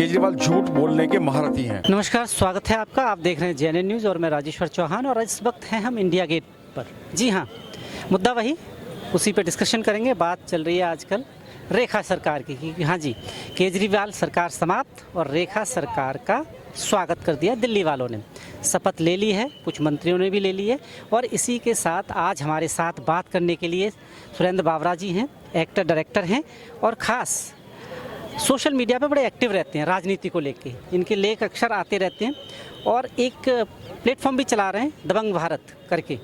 केजरीवाल झूठ बोलने के महारथी हैं। नमस्कार, स्वागत है आपका। आप देख रहे हैं जेएनएन न्यूज़ और मैं राजेश्वर चौहान और इस वक्त हैं हम इंडिया गेट पर। जी हाँ, मुद्दा वही, उसी पे डिस्कशन करेंगे। बात चल रही है आजकल रेखा सरकार की कि हाँ जी, केजरीवाल सरकार समाप्त और रेखा सरकार का स्वागत कर दिया दिल्ली वालों ने। शपथ ले ली है, कुछ मंत्रियों ने भी ले ली है। और इसी के साथ आज हमारे साथ बात करने के लिए सुरेंद्र बावरा जी हैं, एक्टर डायरेक्टर हैं और ख़ास सोशल मीडिया पे बड़े एक्टिव रहते हैं राजनीति को लेके। इनके लेख अक्सर आते रहते हैं और एक प्लेटफॉर्म भी चला रहे हैं दबंग भारत करके।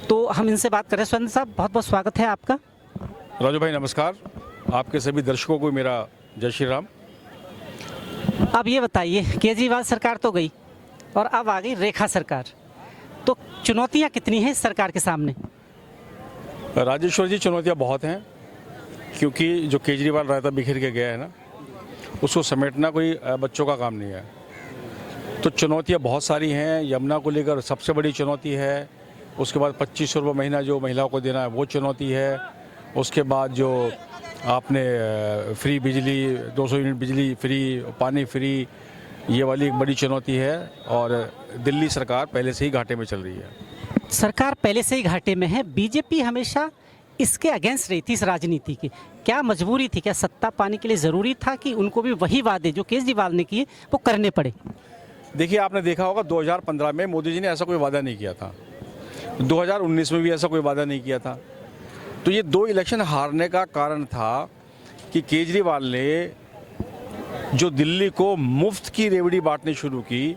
तो हम इनसे बात कर रहे हैं। सुरेंद्र साहब, बहुत बहुत स्वागत है आपका। राजू भाई नमस्कार, आपके सभी दर्शकों को मेरा जय श्री राम। अब ये बताइए, केजरीवाल सरकार तो गई और अब आ गई रेखा सरकार, तो चुनौतियाँ कितनी हैं इस सरकार के सामने? राजेश्वर जी, चुनौतियाँ बहुत हैं, क्योंकि जो केजरीवाल रायता बिखेर के गया है ना, उसको समेटना कोई बच्चों का काम नहीं है। तो चुनौतियाँ बहुत सारी हैं। यमुना को लेकर सबसे बड़ी चुनौती है। उसके बाद 2500 रुपये महीना जो महिलाओं को देना है वो चुनौती है। उसके बाद जो आपने फ्री बिजली, 200 यूनिट बिजली फ्री, पानी फ्री, ये वाली एक बड़ी चुनौती है। और दिल्ली सरकार पहले से ही घाटे में चल रही है। सरकार पहले से ही घाटे में है। बीजेपी हमेशा इसके अगेंस्ट रही थी, इस राजनीति की। क्या मजबूरी थी, क्या सत्ता पाने के लिए ज़रूरी था कि उनको भी वही वादे जो केजरीवाल ने किए वो करने पड़े? देखिए, आपने देखा होगा 2015 में मोदी जी ने ऐसा कोई वादा नहीं किया था, 2019 में भी ऐसा कोई वादा नहीं किया था। तो ये दो इलेक्शन हारने का कारण था कि केजरीवाल ने जो दिल्ली को मुफ्त की रेवड़ी बांटनी शुरू की,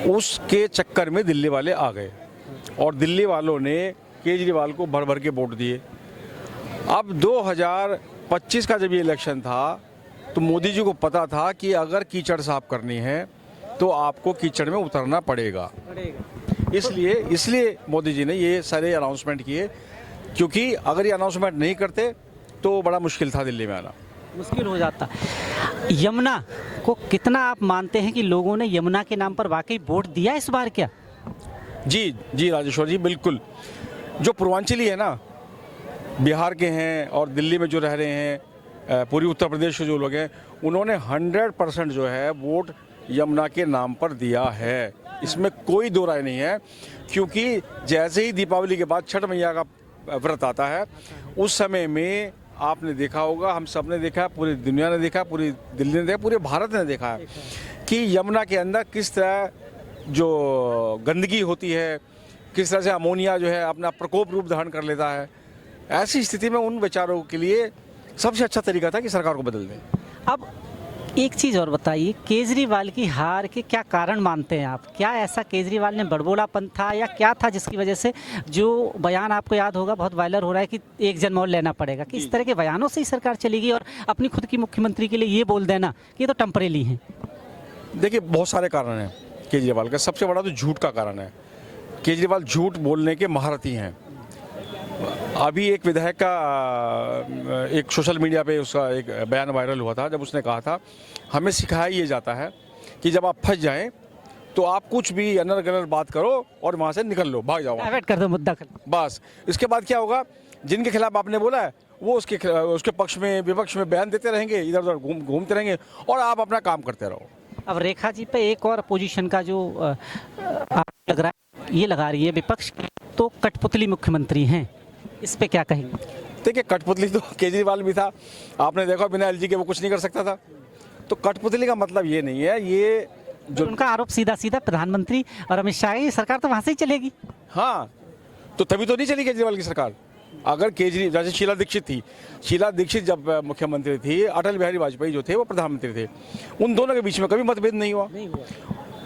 उसके चक्कर में दिल्ली वाले आ गए और दिल्ली वालों ने केजरीवाल को भर भर के वोट दिए। अब 2025 का जब ये इलेक्शन था तो मोदी जी को पता था कि अगर कीचड़ साफ करनी है तो आपको कीचड़ में उतरना पड़ेगा। इसलिए मोदी जी ने ये सारे अनाउंसमेंट किए, क्योंकि अगर ये अनाउंसमेंट नहीं करते तो बड़ा मुश्किल था दिल्ली में आना। मुश्किल हो जाता। यमुना को कितना आप मानते हैं कि लोगों ने यमुना के नाम पर वाकई वोट दिया इस बार? क्या जी राजेश्वर जी, बिल्कुल। जो पूर्वांचली है ना, बिहार के हैं और दिल्ली में जो रह रहे हैं, पूरी उत्तर प्रदेश के जो लोग हैं, उन्होंने 100% जो है वोट यमुना के नाम पर दिया है। इसमें कोई दो राय नहीं है, क्योंकि जैसे ही दीपावली के बाद छठ मैया का व्रत आता है, उस समय में आपने देखा होगा, हम सब ने देखा, पूरी दुनिया ने देखा, पूरी दिल्ली ने देखा, पूरे भारत ने देखा है कि यमुना के अंदर किस तरह जो गंदगी होती है, किस तरह से अमोनिया जो है अपना प्रकोप रूप धारण कर लेता है। ऐसी स्थिति में उन बेचारों के लिए सबसे अच्छा तरीका था कि सरकार को बदल दें। अब एक चीज़ और बताइए, केजरीवाल की हार के क्या कारण मानते हैं आप? क्या ऐसा केजरीवाल ने बड़बोलापन था या क्या था जिसकी वजह से, जो बयान आपको याद होगा बहुत वायरल हो रहा है कि एक जन्म और लेना पड़ेगा, कि इस तरह के बयानों से ही सरकार चली गई और अपनी खुद की मुख्यमंत्री के लिए ये बोल देना कि ये तो टेम्परेरी हैं? देखिए, बहुत सारे कारण हैं केजरीवाल का। सबसे बड़ा तो झूठ का कारण है। केजरीवाल झूठ बोलने के महारथी हैं। अभी एक विधायक का एक सोशल मीडिया पे उसका एक बयान वायरल हुआ था, जब उसने कहा था, हमें सिखाया ये जाता है कि जब आप फंस जाएं तो आप कुछ भी अनर गनर बात करो और वहाँ से निकल लो, भाग जाओ, डाइवर्ट कर दो मुद्दा कर। बस इसके बाद क्या होगा, जिनके खिलाफ आपने बोला है वो उसके पक्ष में विपक्ष में बयान देते रहेंगे, इधर उधर घूमते रहेंगे और आप अपना काम करते रहो। अब रेखा जी पे एक और अपोजिशन का जो लग रहा है, ये लगा रही है विपक्ष, तो कठपुतली मुख्यमंत्री हैं, इस पे क्या कहेंगे? देखिए, कठपुतली तो केजरीवाल भी था। आपने देखा बिना एलजी के वो कुछ नहीं कर सकता था। तो कठपुतली का मतलब ये नहीं है। ये जो उनका आरोप सीधा सीधा प्रधानमंत्री और अमित शाह की सरकार तो वहाँ से ही चलेगी। हाँ, तो तभी तो नहीं चली केजरीवाल की सरकार। अगर केजरीवाल, जैसे शीला दीक्षित थी, शीला दीक्षित जब मुख्यमंत्री थी, अटल बिहारी वाजपेयी जो थे वो प्रधानमंत्री थे, उन दोनों के बीच में कभी मतभेद नहीं हुआ।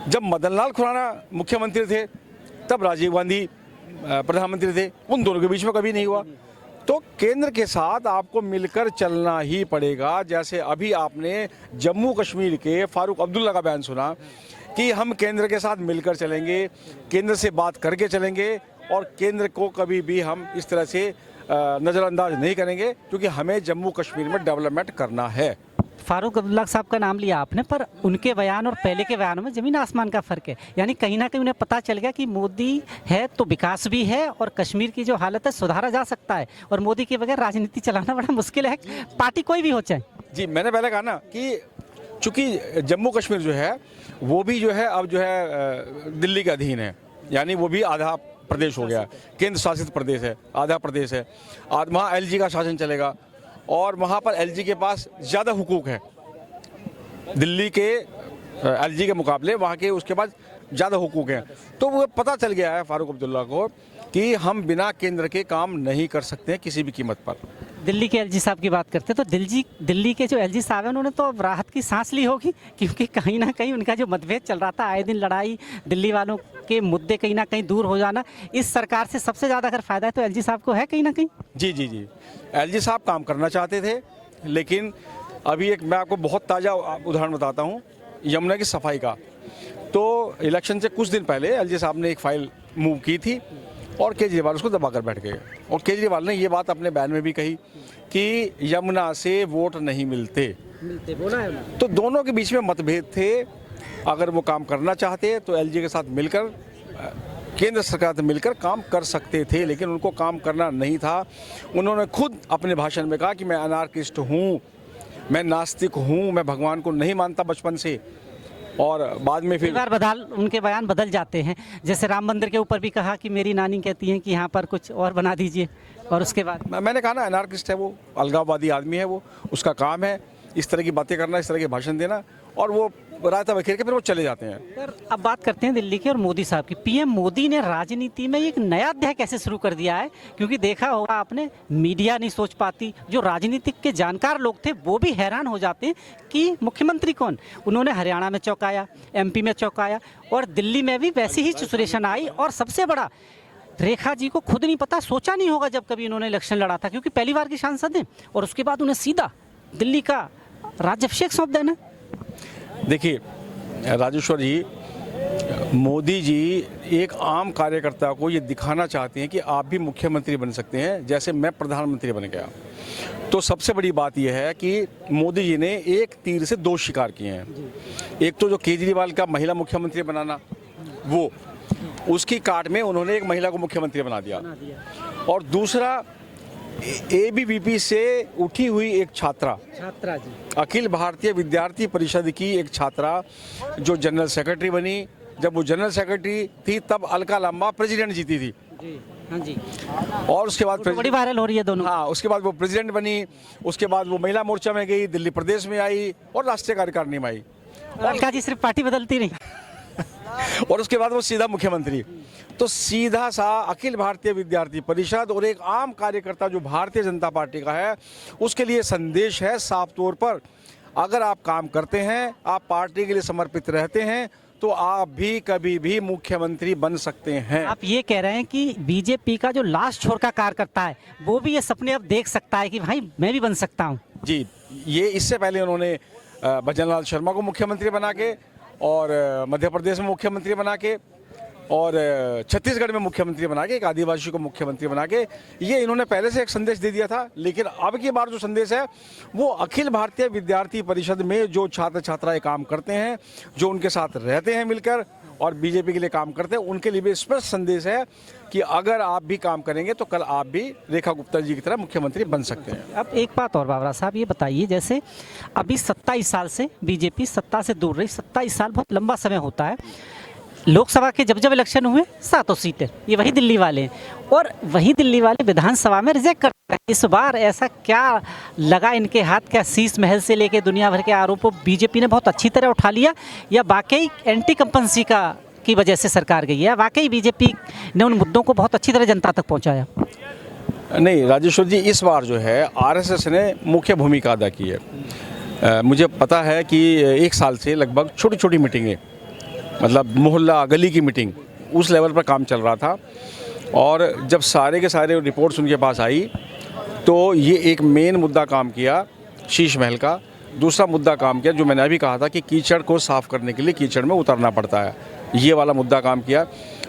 जब मदन लाल खुराना मुख्यमंत्री थे तब राजीव गांधी प्रधानमंत्री थे, उन दोनों के बीच में कभी नहीं हुआ। तो केंद्र के साथ आपको मिलकर चलना ही पड़ेगा। जैसे अभी आपने जम्मू कश्मीर के फारूक अब्दुल्ला का बयान सुना कि हम केंद्र के साथ मिलकर चलेंगे, केंद्र से बात करके चलेंगे और केंद्र को कभी भी हम इस तरह से नज़रअंदाज नहीं करेंगे, क्योंकि हमें जम्मू कश्मीर में डेवलपमेंट करना है। फारूक अब्दुल्ला साहब का नाम लिया आपने, पर उनके बयान और पहले के बयानों में ज़मीन आसमान का फ़र्क है। यानी कहीं ना कहीं उन्हें पता चल गया कि मोदी है तो विकास भी है और कश्मीर की जो हालत है सुधारा जा सकता है, और मोदी के बगैर राजनीति चलाना बड़ा मुश्किल है, पार्टी कोई भी हो चाहे। जी, मैंने पहले कहा ना कि चूँकि जम्मू कश्मीर जो है वो भी जो है अब जो है दिल्ली के अधीन है, यानी वो भी आधा प्रदेश हो गया, केंद्र शासित प्रदेश है, आधा प्रदेश है। वहाँ एलजी का शासन चलेगा और वहाँ पर एलजी के पास ज़्यादा हुकूक है दिल्ली के एलजी के मुकाबले, वहाँ के उसके पास ज़्यादा हुकूक हैं। तो वो पता चल गया है फारूक अब्दुल्ला को कि हम बिना केंद्र के काम नहीं कर सकते हैं किसी भी कीमत पर। दिल्ली के एलजी साहब की बात करते हैं तो दिल्ली के जो एलजी साहब हैं उन्होंने तो अब राहत की सांस ली होगी, क्योंकि कहीं ना कहीं उनका जो मतभेद चल रहा था, आए दिन लड़ाई, दिल्ली वालों के मुद्दे कहीं ना कहीं दूर हो जाना, इस सरकार से सबसे ज़्यादा अगर फ़ायदा है तो एलजी साहब को है कहीं ना कहीं। जी जी जी, एलजी साहब काम करना चाहते थे, लेकिन अभी एक मैं आपको बहुत ताज़ा उदाहरण बताता हूँ यमुना की सफाई का। तो इलेक्शन से कुछ दिन पहले एलजी साहब ने एक फ़ाइल मूव की थी और केजरीवाल उसको दबा कर बैठ गए। और केजरीवाल ने ये बात अपने बयान में भी कही कि यमुना से वोट नहीं मिलते बोला है। तो दोनों के बीच में मतभेद थे। अगर वो काम करना चाहते तो एलजी के साथ मिलकर, केंद्र सरकार से मिलकर काम कर सकते थे, लेकिन उनको काम करना नहीं था। उन्होंने खुद अपने भाषण में कहा कि मैं अनार्किस्ट हूँ, मैं नास्तिक हूँ, मैं भगवान को नहीं मानता बचपन से। और बाद में फिर उनके बयान बदल जाते हैं। जैसे राम मंदिर के ऊपर भी कहा कि मेरी नानी कहती हैं कि यहाँ पर कुछ और बना दीजिए, और उसके बाद मैंने कहा ना अनार्किस्ट है वो, अलगाववादी आदमी है वो, उसका काम है इस तरह की बातें करना, इस तरह के भाषण देना, और वो रायता बखेर के फिर वो चले जाते हैं। सर अब बात करते हैं दिल्ली के और मोदी साहब की। पीएम मोदी ने राजनीति में एक नया अध्याय कैसे शुरू कर दिया है, क्योंकि देखा होगा आपने, मीडिया नहीं सोच पाती, जो राजनीतिक के जानकार लोग थे वो भी हैरान हो जाते हैं कि मुख्यमंत्री कौन। उन्होंने हरियाणा में चौंकाया, एमपी में चौंकाया, और दिल्ली में भी वैसी ही सिचुएशन आई। और सबसे बड़ा, रेखा जी को खुद नहीं पता, सोचा नहीं होगा जब कभी इन्होंने इलेक्शन लड़ा था, क्योंकि पहली बार की सांसद हैं, और उसके बाद उन्हें सीधा दिल्ली का राज्याभिषेक सौंप देना। देखिए राजेश्वर जी, मोदी जी एक आम कार्यकर्ता को ये दिखाना चाहते हैं कि आप भी मुख्यमंत्री बन सकते हैं, जैसे मैं प्रधानमंत्री बन गया। तो सबसे बड़ी बात यह है कि मोदी जी ने एक तीर से दो शिकार किए हैं। एक तो जो केजरीवाल का महिला मुख्यमंत्री बनाना, वो उसकी काट में उन्होंने एक महिला को मुख्यमंत्री बना दिया। और दूसरा, एबीवीपी से उठी हुई एक छात्रा जी, अखिल भारतीय विद्यार्थी परिषद की एक छात्रा जो जनरल सेक्रेटरी बनी। जब वो जनरल सेक्रेटरी थी तब अलका लांबा प्रेसिडेंट जीती थी जी। हाँ जी। और उसके बाद बड़ी वायरल हो रही है दोनों। हाँ, उसके बाद वो प्रेसिडेंट बनी, उसके बाद वो महिला मोर्चा में गई, दिल्ली प्रदेश में आई और राष्ट्रीय कार्यकारिणी में आई। अलका जी सिर्फ पार्टी बदलती नहीं और उसके बाद वो सीधा मुख्यमंत्री। तो सीधा सा अखिल भारतीय विद्यार्थी परिषद और एक आम कार्यकर्ता जो भारतीय जनता पार्टी का है, उसके लिए संदेश है साफ तौर पर, अगर आप काम करते हैं, आप पार्टी के लिए समर्पित रहते हैं, तो आप भी कभी भी मुख्यमंत्री बन सकते हैं। आप ये कह रहे हैं कि बीजेपी का जो लास्ट छोर का कार्यकर्ता है वो भी ये सपने अब देख सकता है कि भाई मैं भी बन सकता हूँ। जी, ये इससे पहले उन्होंने भजन लाल शर्मा को मुख्यमंत्री बना के, और मध्य प्रदेश में मुख्यमंत्री बना के, और छत्तीसगढ़ में मुख्यमंत्री बना के, एक आदिवासी को मुख्यमंत्री बना के, ये इन्होंने पहले से एक संदेश दे दिया था। लेकिन अब की बार जो संदेश है वो अखिल भारतीय विद्यार्थी परिषद में जो छात्र छात्राएं काम करते हैं, जो उनके साथ रहते हैं मिलकर और बीजेपी के लिए काम करते हैं, उनके लिए भी स्पष्ट संदेश है कि अगर आप भी काम करेंगे तो कल आप भी रेखा गुप्ता जी की तरह मुख्यमंत्री बन सकते हैं। अब एक बात और बाबरा साहब, ये बताइए, जैसे अभी 27 साल से बीजेपी सत्ता से दूर रही, 27 साल बहुत लंबा समय होता है। लोकसभा के जब इलेक्शन हुए 7 सीटें ये वही दिल्ली वाले हैं, और वही दिल्ली वाले विधानसभा में रिजेक्ट करते हैं। इस बार ऐसा क्या लगा इनके हाथ, क्या शीश महल से लेके दुनिया भर के आरोपों बीजेपी ने बहुत अच्छी तरह उठा लिया, या वाकई एंटी कंपल्सी की वजह से सरकार गई है, वाकई बीजेपी ने उन मुद्दों को बहुत अच्छी तरह जनता तक पहुँचाया? नहीं राजेश्वर जी, इस बार जो है आरएसएस ने मुख्य भूमिका अदा की है। मुझे पता है कि 1 साल से लगभग छोटी छोटी मीटिंगें, मतलब मोहल्ला गली की मीटिंग, उस लेवल पर काम चल रहा था। और जब सारे के सारे रिपोर्ट्स उनके पास आई तो ये एक मेन मुद्दा काम किया शीश महल का। दूसरा मुद्दा काम किया जो मैंने अभी कहा था कि कीचड़ को साफ़ करने के लिए कीचड़ में उतरना पड़ता है, ये वाला मुद्दा काम किया।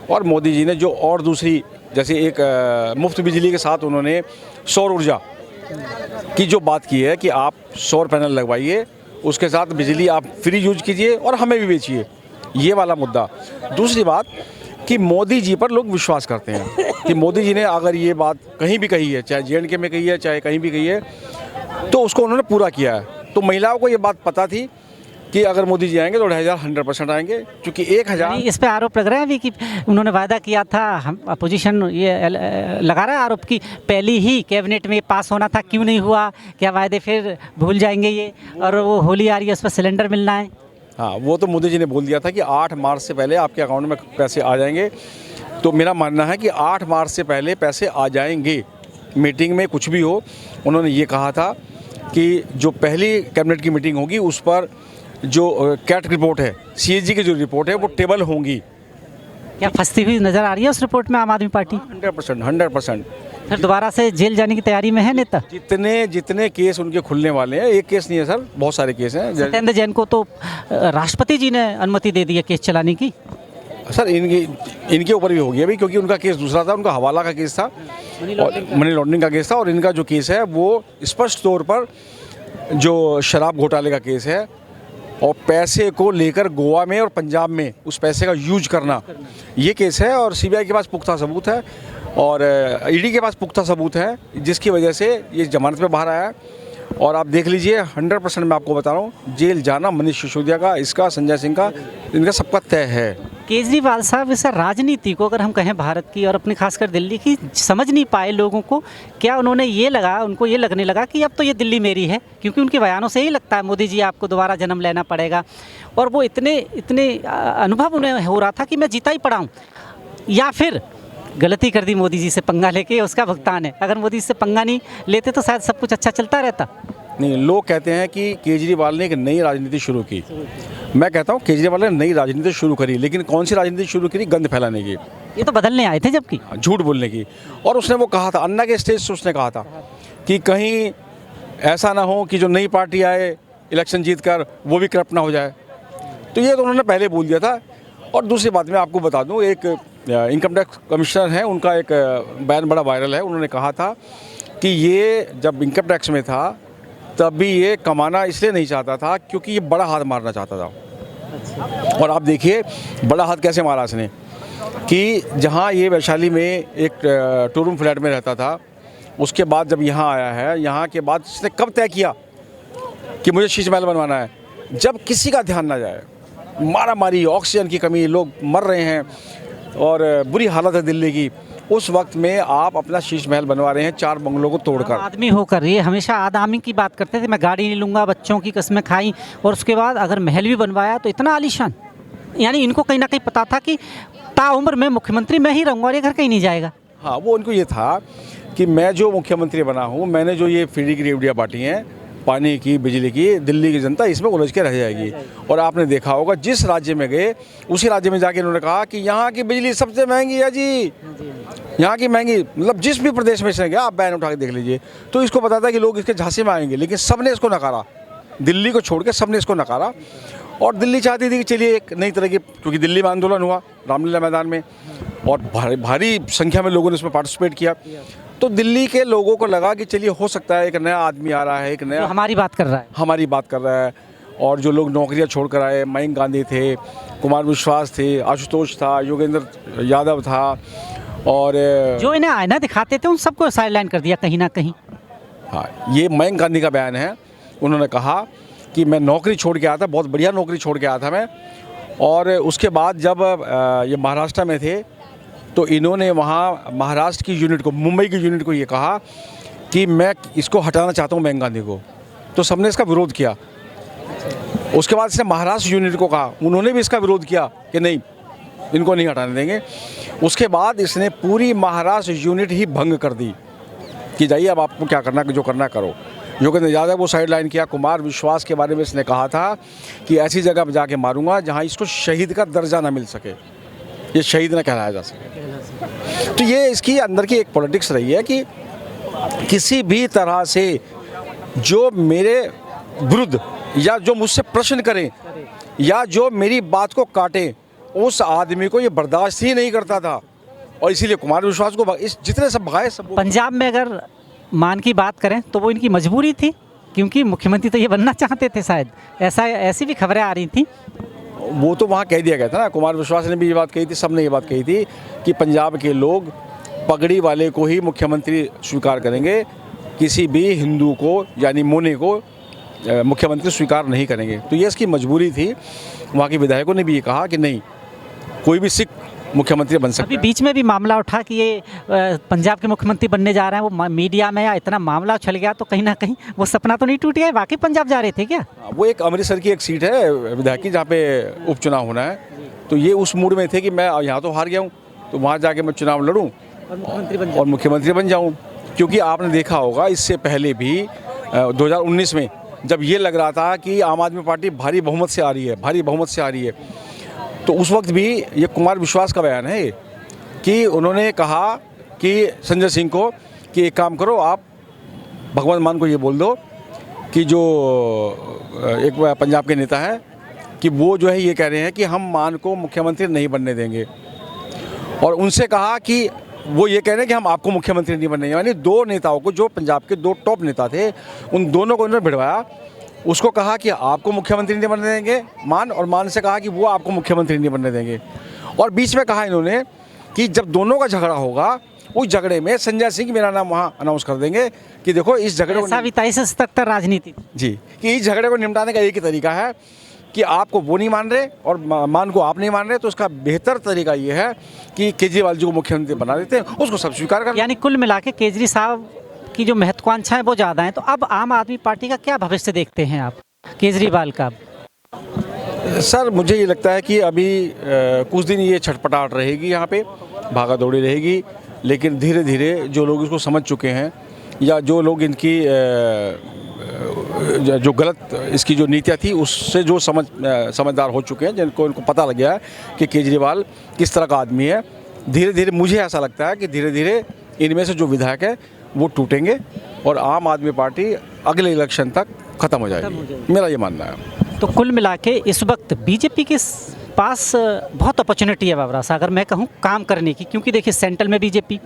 और मोदी जी ने जो और दूसरी, जैसे एक मुफ्त बिजली के साथ उन्होंने सौर ऊर्जा की जो बात की है कि आप सौर पैनल लगवाइए, उसके साथ बिजली आप फ्री यूज कीजिए और हमें भी बेचिए, ये वाला मुद्दा। दूसरी बात कि मोदी जी पर लोग विश्वास करते हैं कि मोदी जी ने अगर ये बात कहीं भी कही है, चाहे JNK में कही है, चाहे कहीं भी कही है, तो उसको उन्होंने पूरा किया है। तो महिलाओं को ये बात पता थी कि अगर मोदी जी आएंगे तो 2,500 100% आएंगे, क्योंकि 1,000 यानी इस पे आरोप लग रहा है अभी कि उन्होंने वादा किया था, हम अपोजिशन ये लगा रहा है आरोप कि पहली ही कैबिनेट में पास होना था, क्यों नहीं हुआ, क्या वायदे फिर भूल जाएंगे ये, और वो होली आ रही है उस पर सिलेंडर मिलना है। हाँ, वो तो मोदी जी ने बोल दिया था कि 8 मार्च से पहले आपके अकाउंट में पैसे आ जाएंगे। तो मेरा मानना है कि 8 मार्च से पहले पैसे आ जाएंगे। मीटिंग में कुछ भी हो, उन्होंने ये कहा था कि जो पहली कैबिनेट की मीटिंग होगी उस पर जो कैट रिपोर्ट है, CAG की जो रिपोर्ट है वो टेबल होंगी। क्या फंसती हुई नजर आ रही है उस रिपोर्ट में आम आदमी पार्टी? 100%। फिर दोबारा से जेल जाने की तैयारी में है नेता? जितने केस उनके खुलने वाले हैं, एक केस नहीं है सर, बहुत सारे केस हैं। सत्येंद्र जैन को तो राष्ट्रपति जी ने अनुमति दे दी है केस चलाने की। सर इनके ऊपर भी हो गया अभी, क्योंकि उनका केस दूसरा था, उनका हवाला का केस था और मनी लॉन्ड्रिंग का केस था, और इनका जो केस है वो स्पष्ट तौर पर जो शराब घोटाले का केस है और पैसे को लेकर गोवा में और पंजाब में उस पैसे का यूज करना, ये केस है। और CBI के पास पुख्ता सबूत है और ED के पास पुख्ता सबूत है, जिसकी वजह से ये जमानत पे बाहर आया है। और आप देख लीजिए 100% मैं आपको बता रहा हूँ, जेल जाना मनीष सिसोदिया का, इसका, संजय सिंह का, इनका सबका तय है। केजरीवाल साहब इस राजनीति को अगर हम कहें भारत की और अपनी खासकर दिल्ली की समझ नहीं पाए लोगों को, क्या उन्होंने ये लगा, उनको ये लगने लगा कि अब तो ये दिल्ली मेरी है, क्योंकि उनके बयानों से ही लगता है मोदी जी आपको दोबारा जन्म लेना पड़ेगा, और वो इतने अनुभव उन्हें हो रहा था कि मैं जीता ही पड़ा हूँ, या फिर गलती कर दी मोदी जी से पंगा लेके, उसका भुगतान है। अगर मोदी से पंगा नहीं लेते तो शायद सब कुछ अच्छा चलता रहता। नहीं, लोग कहते हैं कि केजरीवाल ने एक नई राजनीति शुरू की। मैं कहता हूँ केजरीवाल ने नई राजनीति शुरू करी, लेकिन कौन सी राजनीति शुरू करी? गंद फैलाने की। ये तो बदलने आए थे जबकि, झूठ बोलने की। और उसने वो कहा था, अन्ना के स्टेज से उसने कहा था कि कहीं ऐसा ना हो कि जो नई पार्टी आए इलेक्शन जीत कर वो भी करप्ट ना हो जाए। तो ये तो उन्होंने पहले बोल दिया था। और दूसरी बात मैं आपको बता दूं, एक इनकम टैक्स कमिश्नर है, उनका एक बयान बड़ा वायरल है। उन्होंने कहा था कि ये जब इनकम टैक्स में था तब भी ये कमाना इसलिए नहीं चाहता था क्योंकि ये बड़ा हाथ मारना चाहता था। और आप देखिए बड़ा हाथ कैसे मारा इसने, कि जहाँ ये वैशाली में एक 2 रूम फ्लैट में रहता था, उसके बाद जब यहाँ आया है, यहाँ के बाद इसने कब तय किया कि मुझे शीश महल बनवाना है? जब किसी का ध्यान ना जाए, मारा मारी, ऑक्सीजन की कमी, लोग मर रहे हैं और बुरी हालत है दिल्ली की, उस वक्त में आप अपना शीश महल बनवा रहे हैं 4 बंगलों को तोड़कर। आदमी होकर ये हमेशा आदमी की बात करते थे, मैं गाड़ी नहीं लूँगा, बच्चों की कस्में खाई, और उसके बाद अगर महल भी बनवाया तो इतना आलीशान। यानी इनको कहीं ना कहीं पता था कि ताउम्र में मुख्यमंत्री मैं ही रहूँगा और ये घर कहीं नहीं जाएगा। हाँ, वो उनको ये था कि मैं जो मुख्यमंत्री बना हूँ, मैंने जो ये फ्री की रेवड़ियाँ बांटी हैं, पानी की, बिजली की, दिल्ली की जनता इसमें उलझ के रह जाएगी। और आपने देखा होगा जिस राज्य में गए उसी राज्य में जाके इन्होंने कहा कि यहाँ की बिजली सबसे महंगी है जी, यहाँ की महंगी, मतलब जिस भी प्रदेश में से गया आप बयान उठा के देख लीजिए। तो इसको पता था कि लोग इसके झांसे में आएंगे, लेकिन सबने इसको नकारा, दिल्ली को छोड़ के सबने इसको नकारा। और दिल्ली चाहती थी कि चलिए एक नई तरह की, क्योंकि दिल्ली में आंदोलन हुआ रामलीला मैदान में और भारी संख्या में लोगों ने इसमें पार्टिसिपेट किया, तो दिल्ली के लोगों को लगा कि चलिए हो सकता है एक नया आदमी आ रहा है, एक नया हमारी बात कर रहा है। और जो लोग नौकरियां छोड़ कर आए, मयंक गांधी थे, कुमार विश्वास थे, आशुतोष था, योगेंद्र यादव था, और जो इन्हें आईना दिखाते थे उन सबको साइडलाइन कर दिया कहीं ना कहीं। हाँ, ये मयंक गांधी का बयान है। उन्होंने कहा कि मैं नौकरी छोड़ के आया था, बहुत बढ़िया नौकरी छोड़ के आया था मैं, और उसके बाद जब ये महाराष्ट्र में थे तो इन्होंने वहाँ महाराष्ट्र की यूनिट को, मुंबई की यूनिट को ये कहा कि मैं इसको हटाना चाहता हूँ मयंक गांधी को, तो सबने इसका विरोध किया। उसके बाद इसने महाराष्ट्र यूनिट को कहा, उन्होंने भी इसका विरोध किया कि नहीं, इनको नहीं हटाने देंगे। उसके बाद इसने पूरी महाराष्ट्र यूनिट ही भंग कर दी कि जाइए अब आपको क्या करना, जो करना करो। योगेंद्र यादव को साइड लाइन किया। कुमार विश्वास के बारे में इसने कहा था कि ऐसी जगह पर जाके मारूंगा जहाँ इसको शहीद का दर्जा ना मिल सके, ये शहीद ना कहलाया जा सके। तो ये इसकी अंदर की एक पॉलिटिक्स रही है कि किसी भी तरह से जो मेरे विरुद्ध या जो मुझसे प्रश्न करें या जो मेरी बात को काटे, उस आदमी को ये बर्दाश्त ही नहीं करता था, और इसीलिए कुमार विश्वास को इस जितने सब भगाए सब। पंजाब में अगर मान की बात करें तो वो इनकी मजबूरी थी, क्योंकि मुख्यमंत्री तो ये बनना चाहते थे शायद, ऐसी भी खबरें आ रही थी। वो तो वहाँ कह दिया गया था ना, कुमार विश्वास ने भी ये बात कही थी, सबने ये बात कही थी कि पंजाब के लोग पगड़ी वाले को ही मुख्यमंत्री स्वीकार करेंगे, किसी भी हिंदू को यानी मोने को मुख्यमंत्री स्वीकार नहीं करेंगे। तो ये इसकी मजबूरी थी। वहाँ के विधायकों ने भी ये कहा कि नहीं, कोई भी सिख मुख्यमंत्री बन सकता अभी है। बीच में भी मामला उठा कि ये पंजाब के मुख्यमंत्री बनने जा रहे हैं, वो मीडिया में या इतना मामला उछल गया, तो कहीं ना कहीं वो सपना तो नहीं टूट गया? वाकई पंजाब जा रहे थे क्या? वो एक अमृतसर की एक सीट है विधायक की, जहाँ पे उपचुनाव होना है। तो ये उस मूड में थे कि मैं यहाँ तो हार गया हूँ, तो वहाँ जाके मैं चुनाव लड़ूँ और मुख्यमंत्री बन जाऊँ। क्योंकि आपने देखा होगा इससे पहले भी 2019 में जब ये लग रहा था कि आम आदमी पार्टी भारी बहुमत से आ रही है, तो उस वक्त भी ये कुमार विश्वास का बयान है कि उन्होंने कहा कि संजय सिंह को कि एक काम करो, आप भगवंत मान को ये बोल दो कि जो एक पंजाब के नेता हैं कि वो जो है ये कह रहे हैं कि हम मान को मुख्यमंत्री नहीं बनने देंगे। और उनसे कहा कि वो ये कह रहे हैं कि हम आपको मुख्यमंत्री नहीं बनने देंगे। यानी दो नेताओं को, जो पंजाब के दो टॉप नेता थे, उन दोनों को उन्होंने भिड़वाया। उसको कहा कि आपको मुख्यमंत्री नहीं बनने देंगे मान, और मान से कहा कि वो आपको मुख्यमंत्री नहीं बनने देंगे। और बीच में कहा इन्होंने कि जब दोनों का झगड़ा होगा, उस झगड़े में संजय सिंह मेरा नाम वहाँ अनाउंस कर देंगे कि देखो इस झगड़े ऐसा भी 23 तक राजनीति जी, कि इस झगड़े को निपटाने का एक ही तरीका है कि आपको वो नहीं मान रहे और मान को आप नहीं मान रहे, तो उसका बेहतर तरीका ये है कि केजरीवाल जी को मुख्यमंत्री बना देते हैं, उसको सब स्वीकार कर। यानी कुल मिला के केजरी साहब की जो महत्वाकांक्षाएं वो ज़्यादा हैं। तो अब आम आदमी पार्टी का क्या भविष्य देखते हैं आप, केजरीवाल का? सर मुझे ये लगता है कि अभी कुछ दिन ये छटपटाहट रहेगी, यहाँ पे भागा दौड़ी रहेगी, लेकिन धीरे धीरे जो लोग इसको समझ चुके हैं या जो लोग इनकी जो गलत इसकी जो नीतियाँ थी उससे जो समझदार हो चुके हैं, जिनको इनको पता लग गया है कि केजरीवाल किस तरह का आदमी है, धीरे धीरे मुझे ऐसा लगता है कि धीरे धीरे इनमें से जो विधायक है वो टूटेंगे और आम आदमी पार्टी अगले इलेक्शन तक खत्म हो जाएगी, मेरा ये मानना है। तो कुल मिला के इस वक्त बीजेपी के पास बहुत अपॉर्चुनिटी है बाबरा साहब, अगर मैं कहूँ काम करने की, क्योंकि देखिए सेंट्रल में बीजेपी,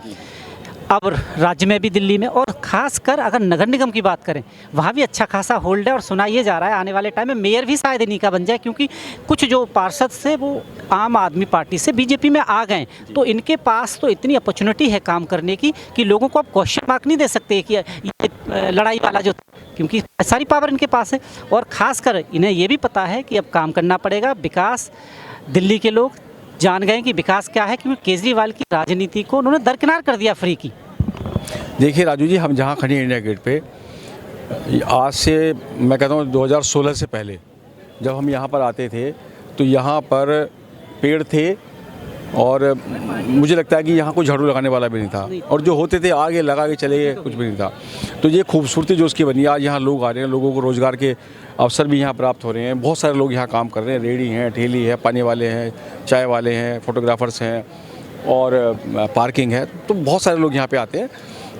अब राज्य में भी दिल्ली में, और खासकर अगर नगर निगम की बात करें वहाँ भी अच्छा खासा होल्ड है। और सुना ये जा रहा है आने वाले टाइम में मेयर भी शायद इन्हीं का बन जाए, क्योंकि कुछ जो पार्षद से वो आम आदमी पार्टी से बीजेपी में आ गए। तो इनके पास तो इतनी अपॉर्चुनिटी है काम करने की कि लोगों को अब क्वेश्चन मार्क नहीं दे सकते कि ये लड़ाई वाला जो, क्योंकि सारी पावर इनके पास है। और ख़ासकर इन्हें ये भी पता है कि अब काम करना पड़ेगा। विकास दिल्ली के लोग जान गए कि विकास क्या है, क्योंकि केजरीवाल की राजनीति को उन्होंने दरकिनार कर दिया फ्री की। देखिए राजू जी, हम जहाँ खड़े हैं इंडिया गेट पे, आज से मैं कहता हूँ 2016 से पहले जब हम यहाँ पर आते थे तो यहाँ पर पेड़ थे और मुझे लगता है कि यहाँ कोई झाड़ू लगाने वाला भी नहीं था, और जो होते थे आगे लगा के चले गए, कुछ भी नहीं था। तो ये खूबसूरती जो उसकी बनी, आज यहाँ लोग आ रहे हैं, लोगों को रोज़गार के अवसर भी यहाँ प्राप्त हो रहे हैं। बहुत सारे लोग यहाँ काम कर रहे हैं, रेहड़ी हैं, ठेली है, पानी वाले हैं, चाय वाले हैं, फोटोग्राफर्स हैं और पार्किंग है, तो बहुत सारे लोग यहाँ पे आते हैं।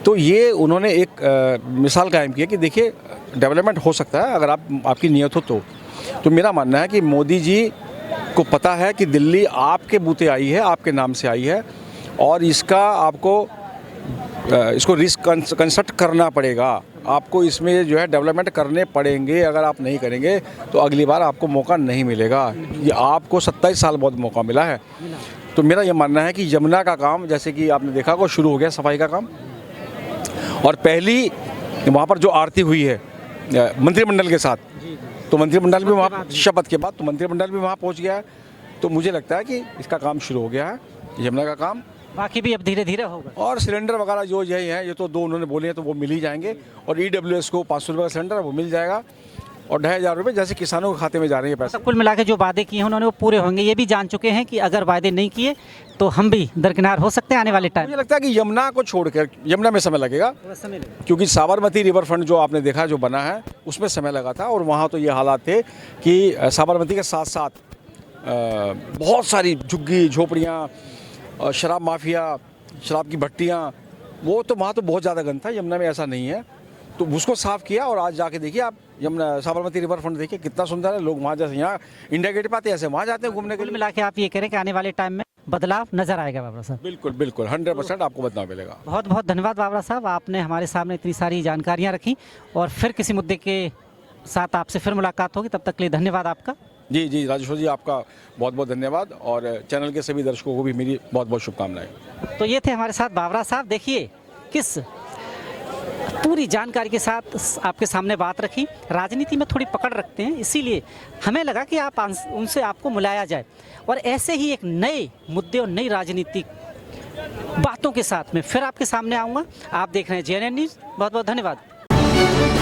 तो ये उन्होंने एक मिसाल कायम की है कि देखिए डेवलपमेंट हो सकता है अगर आपकी नीयत हो तो मेरा मानना है कि मोदी जी को पता है कि दिल्ली आपके बूते आई है, आपके नाम से आई है, और इसका आपको इसको रिस्क कंसल्ट करना पड़ेगा, आपको इसमें जो है डेवलपमेंट करने पड़ेंगे। अगर आप नहीं करेंगे तो अगली बार आपको मौका नहीं मिलेगा। ये आपको 27 साल बहुत मौका मिला है। तो मेरा ये मानना है कि यमुना का काम, जैसे कि आपने देखा, वो शुरू हो गया सफाई का काम, और पहली वहाँ पर जो आरती हुई है मंत्रिमंडल के साथ, तो मंत्रिमंडल भी वहाँ, शपथ के बाद तो मंत्रिमंडल भी वहाँ पहुँच गया है। तो मुझे लगता है कि इसका काम शुरू हो गया है, यमुना का काम, बाकी भी अब धीरे धीरे होगा। और सिलेंडर वगैरह जो यही है, ये तो दो उन्होंने बोले हैं तो वो मिल ही जाएंगे। और EWS को 500 रुपये का सिलेंडर वो मिल जाएगा, और 2,500 रुपये जैसे किसानों के खाते में जा रहे हैं पैसे। तो कुल मिला के जो वादे किए हैं उन्होंने वो पूरे होंगे। ये भी जान चुके हैं कि अगर वादे नहीं किए तो हम भी दरकिनार हो सकते हैं आने वाले टाइम। मुझे लगता है कि यमुना को छोड़कर, यमुना में समय लगेगा क्योंकि साबरमती रिवर फ्रंट जो आपने देखा जो बना है उसमें समय लगा था, और वहाँ तो ये हालात थे कि साबरमती के साथ साथ बहुत सारी झुग्गी झोपड़ियाँ, शराब माफिया, शराब की भट्टियाँ, वो तो वहाँ तो बहुत ज़्यादा गंद था। यमुना में ऐसा नहीं है, तो उसको साफ़ किया। और आज जाके देखिए आप यमुना साबरमती रिवर फ्रंट देखिए कितना सुंदर है। लोग वहाँ जैसे यहाँ इंडिया गेट पे आते हैं ऐसे वहाँ जाते हैं घूमने के लिए। मिला के आप ये कह रहे हैं कि आने वाले टाइम में बदलाव नजर आएगा बाबरा साहब? बिल्कुल बिल्कुल 100% आपको बदलाव मिलेगा। बहुत बहुत धन्यवाद बाबरा साहब, आपने हमारे सामने इतनी सारी जानकारियाँ रखी, और फिर किसी मुद्दे के साथ आपसे फिर मुलाकात होगी। तब तक के लिए धन्यवाद आपका। जी जी राजेश्वर जी, आपका बहुत बहुत धन्यवाद, और चैनल के सभी दर्शकों को भी मेरी बहुत बहुत शुभकामनाएं। तो ये थे हमारे साथ बाबरा साहब। देखिए किस पूरी जानकारी के साथ आपके सामने बात रखी। राजनीति में थोड़ी पकड़ रखते हैं, इसीलिए हमें लगा कि आप उनसे आपको मिलाया जाए और ऐसे ही एक नए मुद्दे और नई राजनीतिक बातों के साथ में फिर आपके सामने आऊँगा। आप देख रहे हैं JNN न्यूज़। बहुत बहुत धन्यवाद।